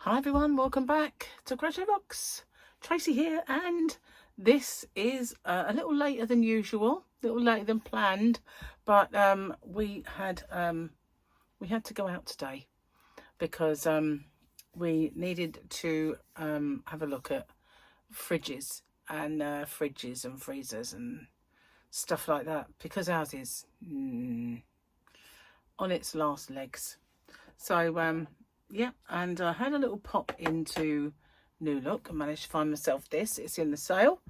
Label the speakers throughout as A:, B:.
A: Hi everyone, welcome back to Crochet Rocks. Tracy here, and this is a little later than usual, a little later than planned, but we had to go out today because we needed to have a look at fridges and freezers and stuff like that, because ours is on its last legs. So yeah, and I had a little pop into New Look and managed to find myself this. It's in the sale,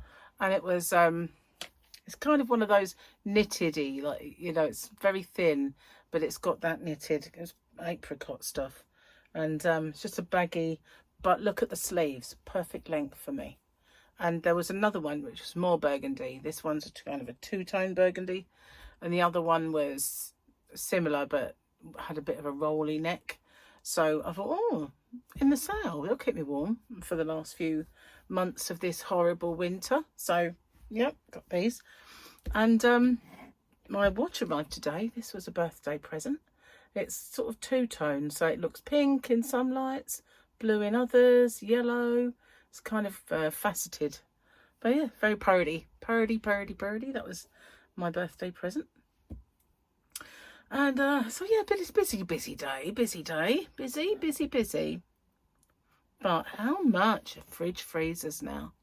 A: and it was it's kind of one of those knitted-y, like, you know, it's very thin, but it's got that knitted, it's apricot stuff, and it's just a baggy, but look at the sleeves, perfect length for me. And there was another one which was more burgundy. This one's kind of a two-tone burgundy, and the other one was similar but had a bit of a rolly neck. So I thought, oh, in the sale, it'll keep me warm for the last few months of this horrible winter. So, yep, got these. And my watch arrived today. This was a birthday present. It's sort of two-tone, so it looks pink in some lights, blue in others, yellow. It's kind of faceted. But yeah, very purdy. That was my birthday present. And so yeah, but it's busy day. But how much? Fridge freezers now.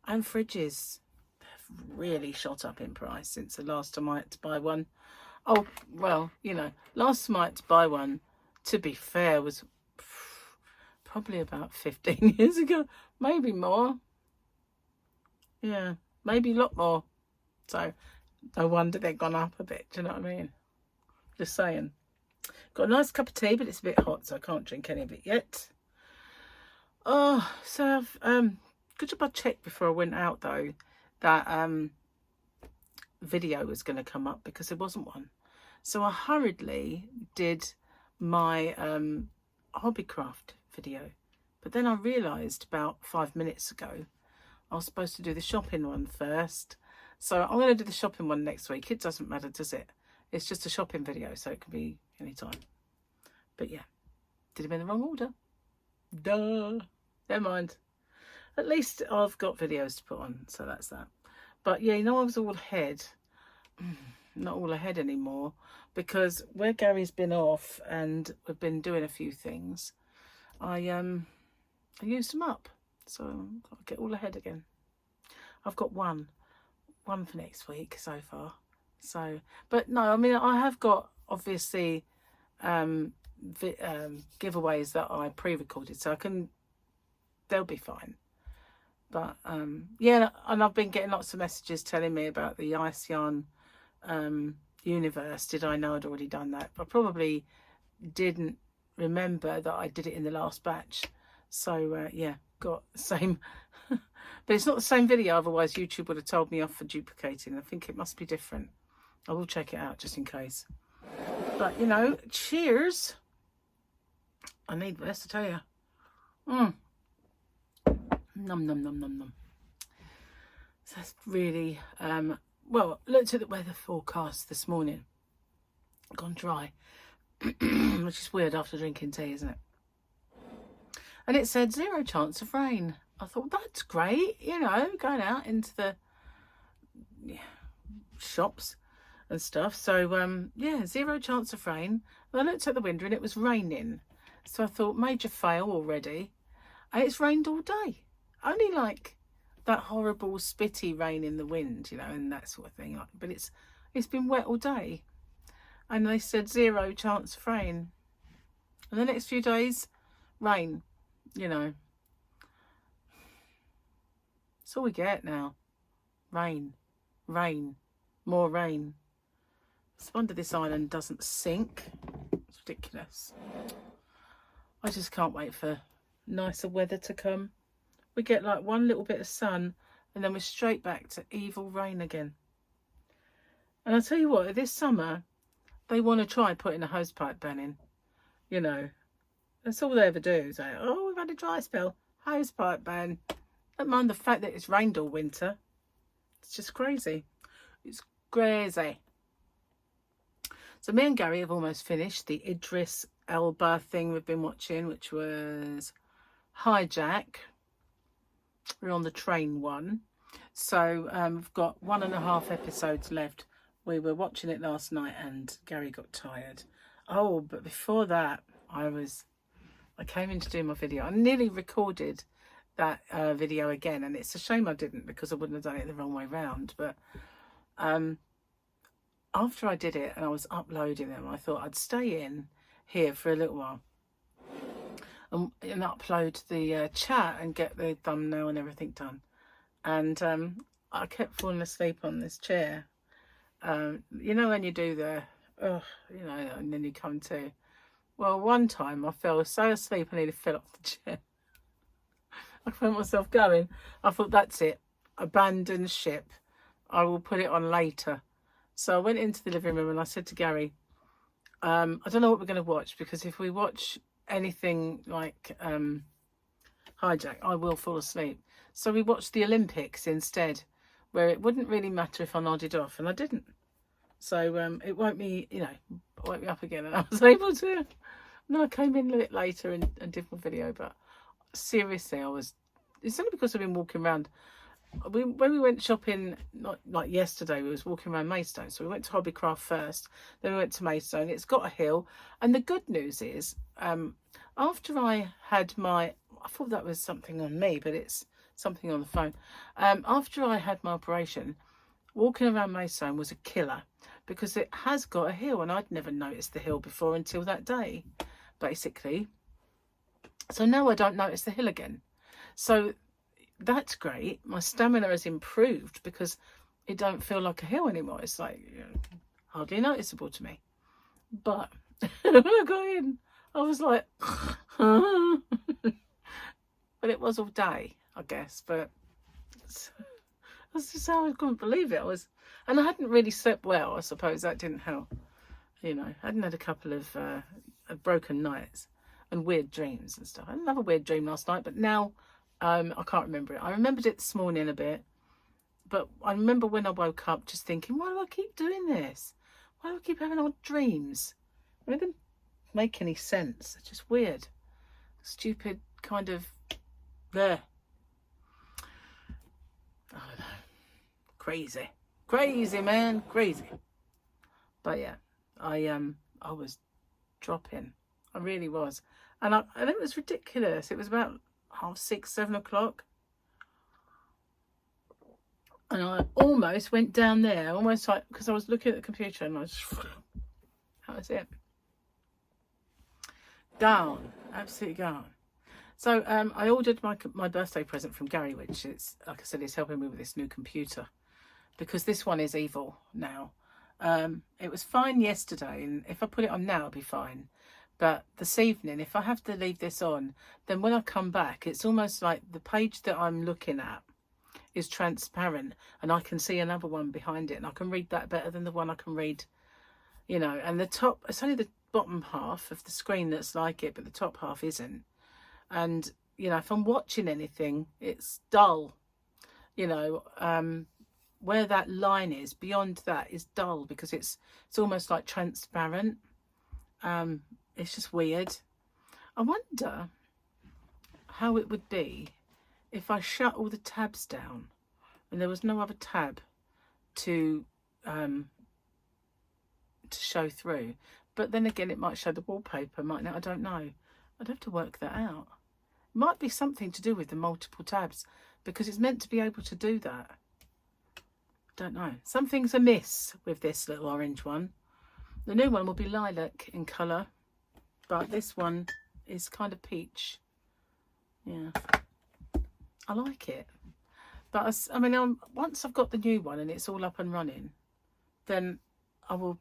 A: And fridges have really shot up in price since the last time I had to buy one. Oh, well, you know, last time I had to buy one, to be fair, was probably about 15 years ago. Maybe more. Yeah, maybe a lot more. So no wonder they've gone up a bit, do you know what I mean? Just saying. Got a nice cup of tea, but it's a bit hot, so I can't drink any of it yet. Oh, so I've good job I checked before I went out though that video was going to come up, because there wasn't one. So I hurriedly did my hobbycraft video, but then I realised about 5 minutes ago I was supposed to do the shopping one first. So I'm going to do the shopping one next week. It doesn't matter, does it? It's just a shopping video, so it can be any time. But yeah, did them in the wrong order. Duh. Never mind. At least I've got videos to put on, so that's that. But yeah, you know, I was all ahead. Not all ahead anymore, because where Gary's been off and we've been doing a few things, I used them up. So I've got to get all ahead again. I've got one for next week so far. So, but no, I mean, I have got obviously giveaways that I pre-recorded, so they'll be fine. But yeah, and I've been getting lots of messages telling me about the ice yarn universe. Did I know I'd already done that? I probably didn't remember that I did it in the last batch. So yeah, got the same. But it's not the same video, otherwise YouTube would have told me off for duplicating. I think it must be different. I will check it out just in case. But, you know, cheers. I need this, I tell you. Nom. So that's really, well, looked at the weather forecast this morning. Gone dry. Which is weird after drinking tea, isn't it? And it said 0 chance of rain. I thought, that's great, you know, going out into the shops and stuff. So yeah, 0 chance of rain. And I looked at the window and it was raining, so I thought, major fail already. And it's rained all day, only like that horrible spitty rain in the wind, you know, and that sort of thing. But it's been wet all day, and they said 0 chance of rain, and the next few days rain, you know. That's all we get now. Rain, more rain. It's a wonder this island doesn't sink. It's ridiculous. I just can't wait for nicer weather to come. We get like one little bit of sun, and then we're straight back to evil rain again. And I'll tell you what, this summer they want to try putting a hosepipe ban in. You know, that's all they ever do. Say, oh, we've had a dry spell, hosepipe ban. Don't mind the fact that it's rained all winter. It's just crazy. It's crazy. So me and Gary have almost finished the Idris Elba thing we've been watching, which was Hijack. We're on the train one. So we've got 1.5 episodes left. We were watching it last night and Gary got tired. Oh, but before that, I came in to do my video. I nearly recorded that video again, and it's a shame I didn't, because I wouldn't have done it the wrong way round. But after I did it and I was uploading them, I thought I'd stay in here for a little while and upload the chat and get the thumbnail and everything done. And I kept falling asleep on this chair. You know, when you do the, you know, and then you come to. Well, one time I fell so asleep I nearly fell off the chair. I found myself going. I thought, that's it. Abandon ship. I will put it on later. So I went into the living room and I said to Gary, I don't know what we're going to watch, because if we watch anything like Hijack, I will fall asleep. So we watched the Olympics instead, where it wouldn't really matter if I nodded off, and I didn't. So it woke me, you know, woke me up again, and I was able to. And then I came in a bit later and did my video, but seriously, it's only because I've been walking around. When we went shopping, not like yesterday, we was walking around Maidstone. So we went to Hobbycraft first, then we went to Maidstone. It's got a hill, and the good news is, after I had I thought that was something on me, but it's something on the phone. After I had my operation, walking around Maidstone was a killer, because it has got a hill, and I'd never noticed the hill before until that day, basically. So now I don't notice the hill again. So that's great. My stamina has improved because it don't feel like a hill anymore. It's like, you know, hardly noticeable to me. But when I got in, I was like, but it was all day, I guess. But that's just how I couldn't believe it. And I hadn't really slept well. I suppose that didn't help. You know, I hadn't had a couple of broken nights and weird dreams and stuff. I had another weird dream last night, but now I can't remember it. I remembered it this morning a bit, but I remember when I woke up just thinking, why do I keep doing this? Why do I keep having odd dreams? They don't make any sense. It's just weird. Stupid kind of there. I don't know. Crazy. Crazy, man. Crazy. But yeah, I was dropping. I really was. And it was ridiculous. It was about 6:30, 7 o'clock. And I almost went down there, almost like, because I was looking at the computer and that was it. Gone. Absolutely gone. So I ordered my birthday present from Gary, which is, like I said, he's helping me with this new computer, because this one is evil now. It was fine yesterday, and if I put it on now, it'll be fine. But this evening, if I have to leave this on, then when I come back, it's almost like the page that I'm looking at is transparent, and I can see another one behind it, and I can read that better than the one I can read, you know. And the top, it's only the bottom half of the screen that's like it, but the top half isn't. And, you know, if I'm watching anything, it's dull, you know. Where that line is, beyond that is dull, because it's almost like transparent. It's just weird. I wonder how it would be if I shut all the tabs down and there was no other tab to show through. But then again, it might show the wallpaper, mightn't it? I don't know. I'd have to work that out. It might be something to do with the multiple tabs, because it's meant to be able to do that. Don't know. Something's amiss with this little orange one. The new one will be lilac in colour, but this one is kind of peach. Yeah, I like it. But I mean, once I've got the new one and it's all up and running, then I will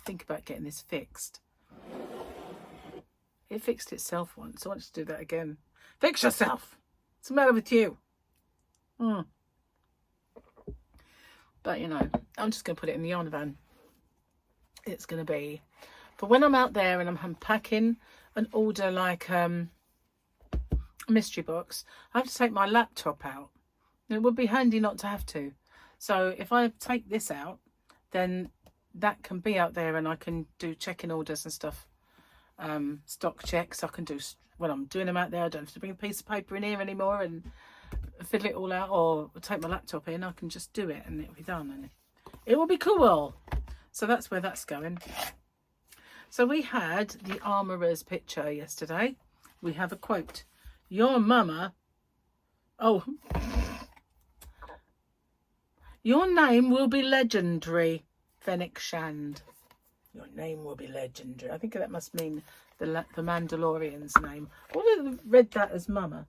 A: think about getting this fixed. It fixed itself once. I want to do that again. Fix yourself. What's the matter with you? But, you know, I'm just going to put it in the yarn van. It's going to be for when I'm out there and I'm unpacking and order like a mystery box. I have to take my laptop out. And it would be handy not to have to. So if I take this out, then that can be out there and I can do check-in orders and stuff. stock checks. I can do when I'm doing them out there. I don't have to bring a piece of paper in here anymore and fiddle it all out, or take my laptop in. I can just do it and it'll be done, and it will be cool. So that's where that's going. So we had the armourer's picture yesterday. We have a quote. Your mama, oh, your name will be legendary, Fennec Shand. Your name will be legendary. I think that must mean the Mandalorian's name. Or I read that as mama.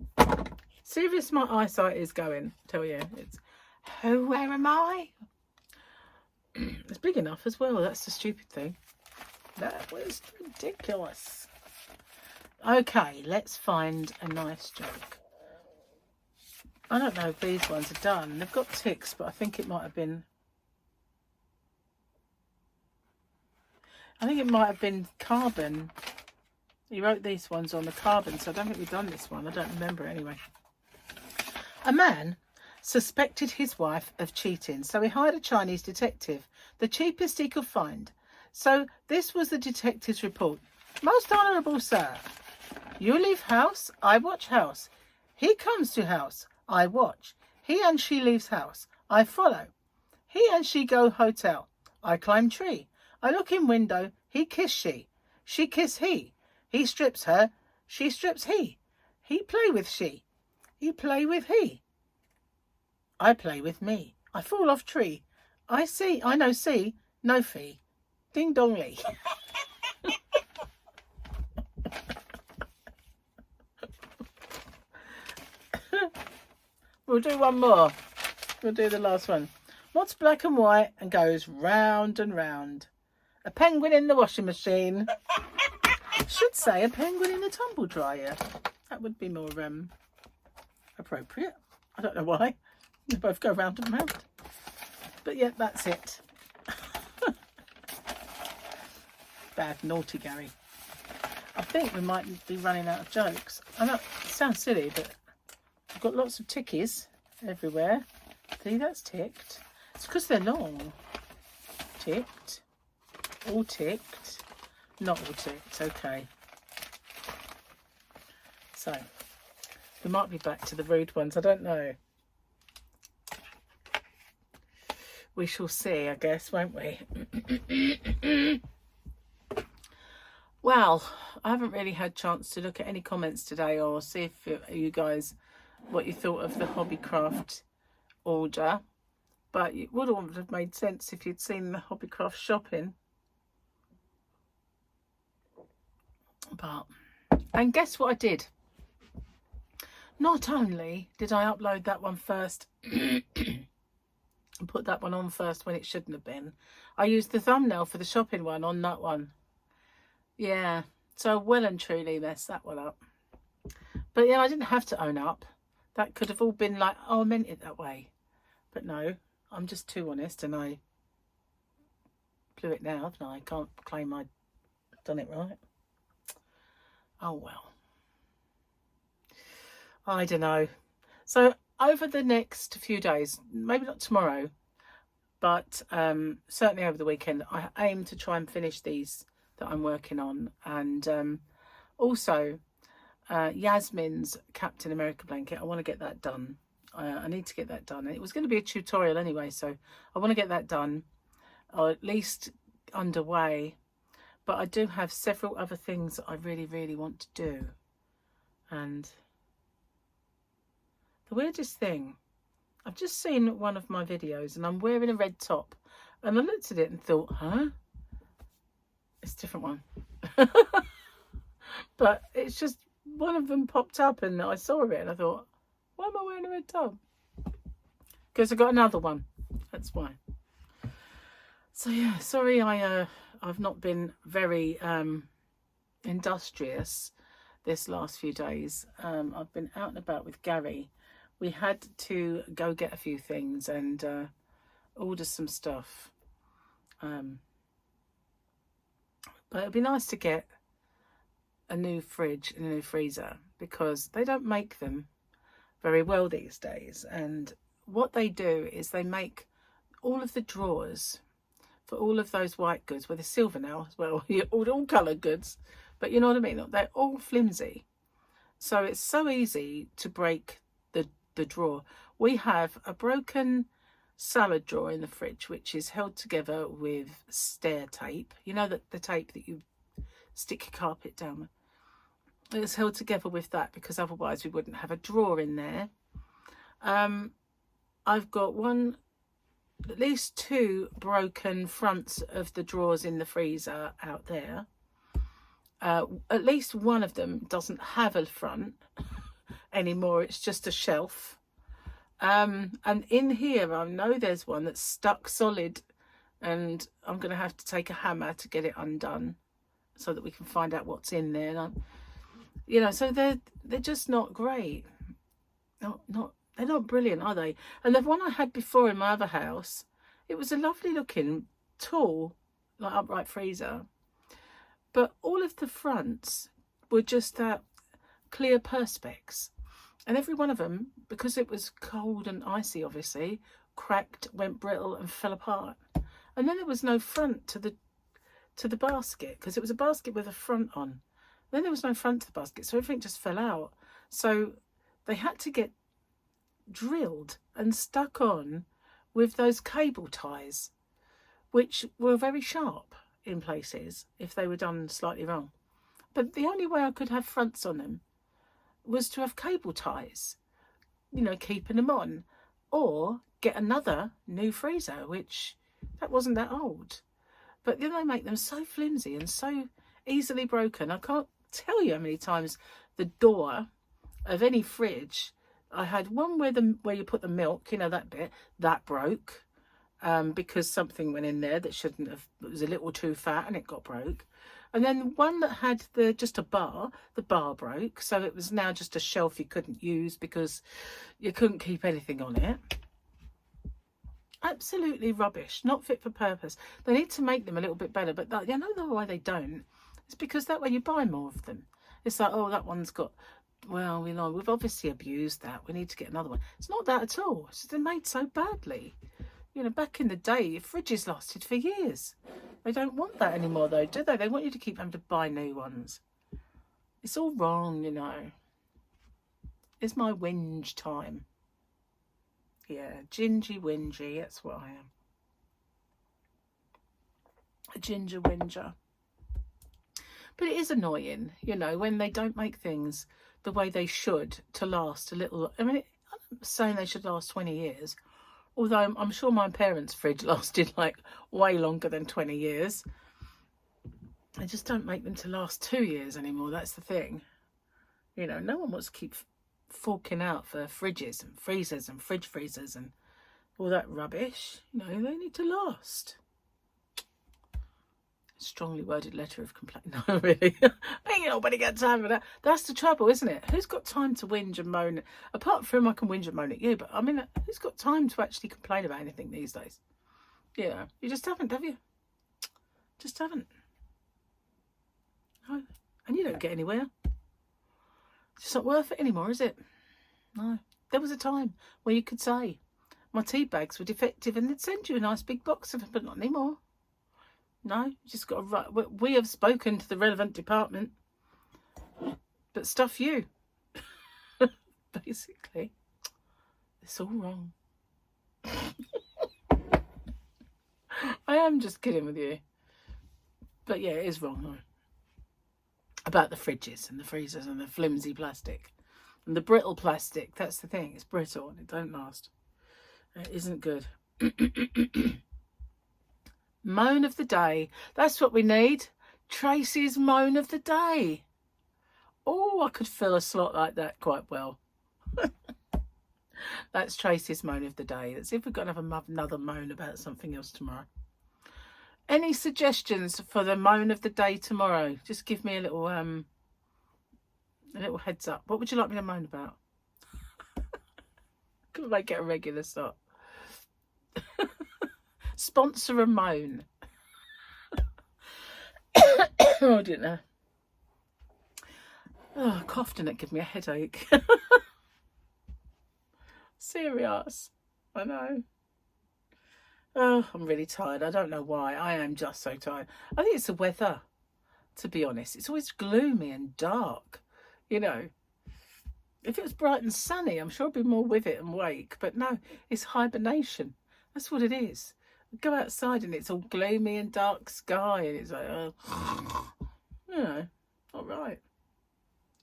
A: Serious, my eyesight is going, tell you. It's, where am I? It's big enough as well. That's the stupid thing. That was ridiculous. Okay, let's find a nice joke. I don't know if these ones are done. They've got ticks, but I think it might have been... I think it might have been carbon. He wrote these ones on the carbon, so I don't think we've done this one. I don't remember anyway. A man suspected his wife of cheating, so he hired a Chinese detective, the cheapest he could find. So this was the detective's report. Most honourable sir, you leave house, I watch house. He comes to house, I watch. He and she leaves house, I follow. He and she go hotel, I climb tree. I look in window, he kiss she. She kiss he. He strips her, she strips he. He play with she. He play with he. I play with me. I fall off tree. I see, I know see, no fee. Ding dong lee. We'll do one more. We'll do the last one. What's black and white and goes round and round? A penguin in the washing machine. Should say a penguin in the tumble dryer. That would be more appropriate. I don't know why. They both go round and round. But yeah, that's it. Bad, naughty Gary. I think we might be running out of jokes. I know it sounds silly, but I've got lots of tickies everywhere. See, that's ticked. It's because they're long. Ticked. All ticked. Not all ticked. Okay. So, we might be back to the rude ones. I don't know. We shall see, I guess, won't we? Well, I haven't really had a chance to look at any comments today or see if you guys, what you thought of the Hobbycraft order. But it would have made sense if you'd seen the Hobbycraft shopping. But, and guess what I did? Not only did I upload that one first and put that one on first when it shouldn't have been, I used the thumbnail for the shopping one on that one. Yeah, so well and truly messed that one up. But yeah, I didn't have to own up. That could have all been like, oh, I meant it that way. But no, I'm just too honest and I blew it now, haven't I? I can't claim I'd done it right. Oh, well. I don't know. So over the next few days, maybe not tomorrow, but certainly over the weekend, I aim to try and finish these that I'm working on. And also Yasmin's Captain America blanket, I want to get that done. I need to get that done. And it was going to be a tutorial anyway, so I want to get that done, or at least underway. But I do have several other things that I really, really want to do. And the weirdest thing, I've just seen one of my videos and I'm wearing a red top. And I looked at it and thought, huh? It's a different one. But it's just, one of them popped up and I saw it and I thought, why am I wearing a red top? Because I got another one. That's why. So yeah, sorry I've not been very industrious this last few days. I've been out and about with Gary. We had to go get a few things and order some stuff. But it'd be nice to get a new fridge and a new freezer because they don't make them very well these days. And what they do is they make all of the drawers for all of those white goods, well, the silver now as well, all coloured goods, but you know what I mean? They're all flimsy. So it's so easy to break the drawer. We have a broken salad drawer in the fridge, which is held together with stair tape. You know, the tape that you stick your carpet down with. It's held together with that because otherwise we wouldn't have a drawer in there. I've got at least 2 broken fronts of the drawers in the freezer out there. At least one of them doesn't have a front anymore. It's just a shelf. And in here, I know there's one that's stuck solid, and I'm going to have to take a hammer to get it undone so that we can find out what's in there. And you know, so they're just not great. They're not brilliant, are they? And the one I had before in my other house, it was a lovely looking, tall, like upright freezer. But all of the fronts were just that clear perspex. And every one of them, because it was cold and icy, obviously, cracked, went brittle and fell apart. And then there was no front to the basket, because it was a basket with a front on. Then there was no front to the basket, so everything just fell out. So they had to get drilled and stuck on with those cable ties, which were very sharp in places if they were done slightly wrong. But the only way I could have fronts on them was to have cable ties, you know, keeping them on, or get another new freezer, which that wasn't that old. But then they make them so flimsy and so easily broken. I can't tell you how many times the door of any fridge, I had one where you put the milk, you know, that bit, that broke because something went in there that shouldn't have. It was a little too fat and it got broke. And then one that had just a bar, the bar broke, so it was now just a shelf you couldn't use because you couldn't keep anything on it. Absolutely rubbish, not fit for purpose. They need to make them a little bit better, but you know why they don't? It's because that way you buy more of them. It's like, oh, that one's got, well, you know, we've obviously abused that. We need to get another one. It's not that at all. It's just they're made so badly. You know, back in the day, fridges lasted for years. They don't want that anymore, though, do they? They want you to keep having to buy new ones. It's all wrong, you know. It's my whinge time. Yeah, gingy whingy, that's what I am. A ginger whinger. But it is annoying, you know, when they don't make things the way they should to last a little. I mean, I'm not saying they should last 20 years. Although I'm sure my parents' fridge lasted like way longer than 20 years. They just don't make them to last 2 years anymore. That's the thing. You know, no one wants to keep forking out for fridges and freezers and fridge freezers and all that rubbish. You know, they need to last. Strongly worded letter of complaint. No, really. Ain't nobody got time for that. That's the trouble, isn't it? Who's got time to whinge and moan? Apart from I can whinge and moan at you, but I mean, who's got time to actually complain about anything these days? Yeah, you just haven't, have you? Just haven't. No. And you don't get anywhere. It's just not worth it anymore, is it? No. There was a time where you could say, my tea bags were defective and they'd send you a nice big box of them, but not anymore. No, you just got to write. We have spoken to the relevant department, but stuff you. Basically, it's all wrong. I am just kidding with you, but yeah, it is wrong though. About the fridges and the freezers and the flimsy plastic and the brittle plastic. That's the thing. It's brittle and it don't last. It isn't good. Moan of the day. That's what we need. Tracy's moan of the day. Oh, I could fill a slot like that quite well. That's Tracy's moan of the day. Let's see if we've got to have another moan about something else tomorrow. Any suggestions for the moan of the day tomorrow? Just give me a little heads up. What would you like me to moan about? Could make it a regular slot. Sponsor a moan. Oh, I didn't know. Oh, I coughed and it gave me a headache. Serious. I know. Oh, I'm really tired. I don't know why. I am just so tired. I think it's the weather. to be honest. It's always gloomy and dark, you know. If it was bright and sunny, I'm sure I'd be more with it and wake. But no, it's hibernation. That's what it is. I go outside and it's all gloomy and dark sky, and it's like, oh, you know, all right.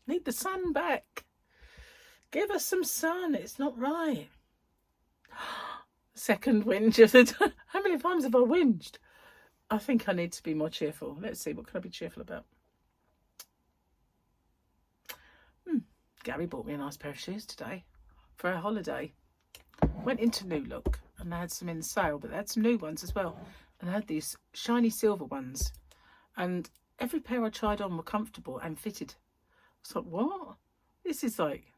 A: Need the sun back. Give us some sun. It's not right. Second whinge of the time. How many times have I whinged? I think I need to be more cheerful. Let's see, what can I be cheerful about? Gary bought me a nice pair of shoes today for our holiday. Went into New Look and they had some in sale, but they had some new ones as well. And they had these shiny silver ones. And every pair I tried on were comfortable and fitted. I was like, what? This is like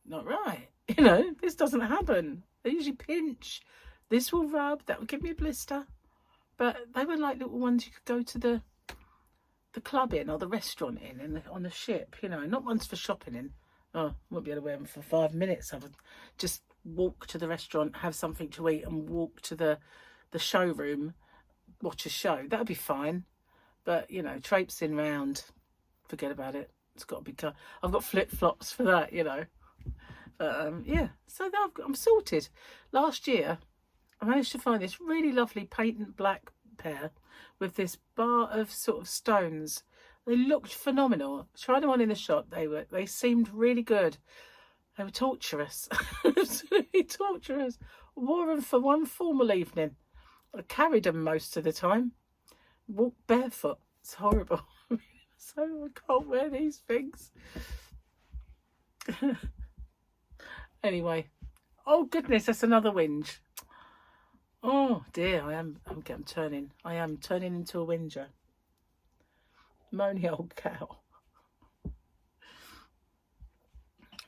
A: not right. You know, this doesn't happen. They usually pinch. This will rub. That will give me a blister. But they were like little ones you could go to the club in or the restaurant in and on the ship. You know, not ones for shopping in. Oh, I won't be able to wear them for 5 minutes. I would just walk to the restaurant, have something to eat, and walk to the showroom, watch a show. That would be fine. But, you know, traipsing round, forget about it. It's got to be... I've got flip-flops for that, you know. Yeah, so I'm sorted. Last year, I managed to find this really lovely patent black pair with this bar of sort of stones. They looked phenomenal. I tried them on in the shop. They seemed really good. They were torturous. Absolutely torturous. I wore them for one formal evening. I carried them most of the time. Walked barefoot. It's horrible. So I can't wear these things. Anyway. Oh goodness, that's another whinge. Oh dear, I am turning into a whinger. Moany old cow.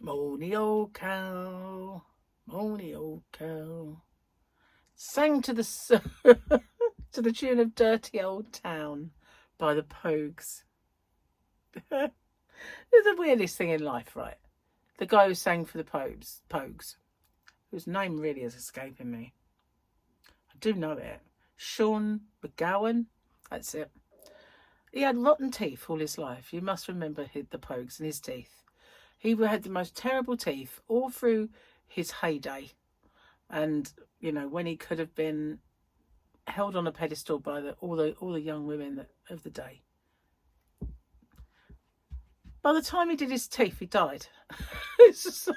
A: Moany old cow. Moany old cow. Sang to the to the tune of Dirty Old Town by the Pogues. It's the weirdest thing in life, right? The guy who sang for the Pogues, whose name really is escaping me. I do know it. Sean McGowan. That's it. He had rotten teeth all his life. You must remember the Pogues and his teeth. He had the most terrible teeth all through his heyday. And, you know, when he could have been held on a pedestal by all the young women of the day. By the time he did his teeth, he died. It's just so...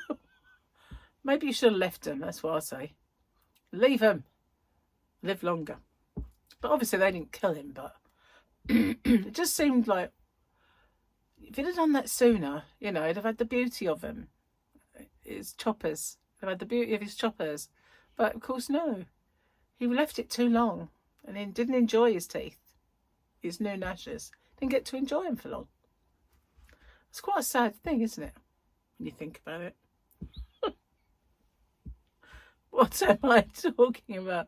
A: Maybe you should have left him. That's what I say. Leave him. Live longer. But obviously they didn't kill him, but it just seemed like if he'd have done that sooner, you know, he'd have had the beauty of him. His choppers. He'd have had the beauty of his choppers. But of course, no. He left it too long and he didn't enjoy his teeth. His new gnashes. Didn't get to enjoy them for long. It's quite a sad thing, isn't it? When you think about it. What am I talking about?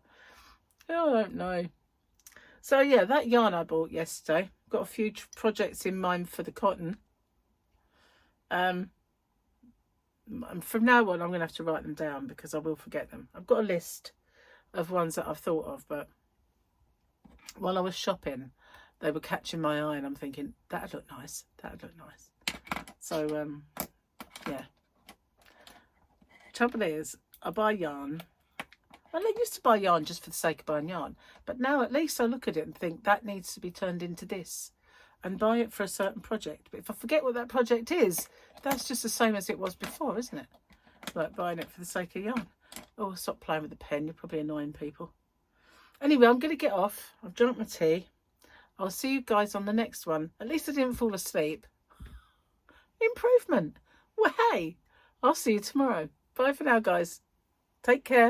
A: I don't know. So yeah, that yarn I bought yesterday. Got a few projects in mind for the cotton. And from now on, I'm going to have to write them down because I will forget them. I've got a list of ones that I've thought of, but while I was shopping, they were catching my eye, and I'm thinking that'd look nice. That'd look nice. So yeah. Trouble is, I buy yarn. Well, I used to buy yarn just for the sake of buying yarn. But now at least I look at it and think that needs to be turned into this. And buy it for a certain project. But if I forget what that project is, that's just the same as it was before, isn't it? Like buying it for the sake of yarn. Oh, stop playing with the pen. You're probably annoying people. Anyway, I'm going to get off. I've drunk my tea. I'll see you guys on the next one. At least I didn't fall asleep. Improvement. Well, hey, I'll see you tomorrow. Bye for now, guys. Take care.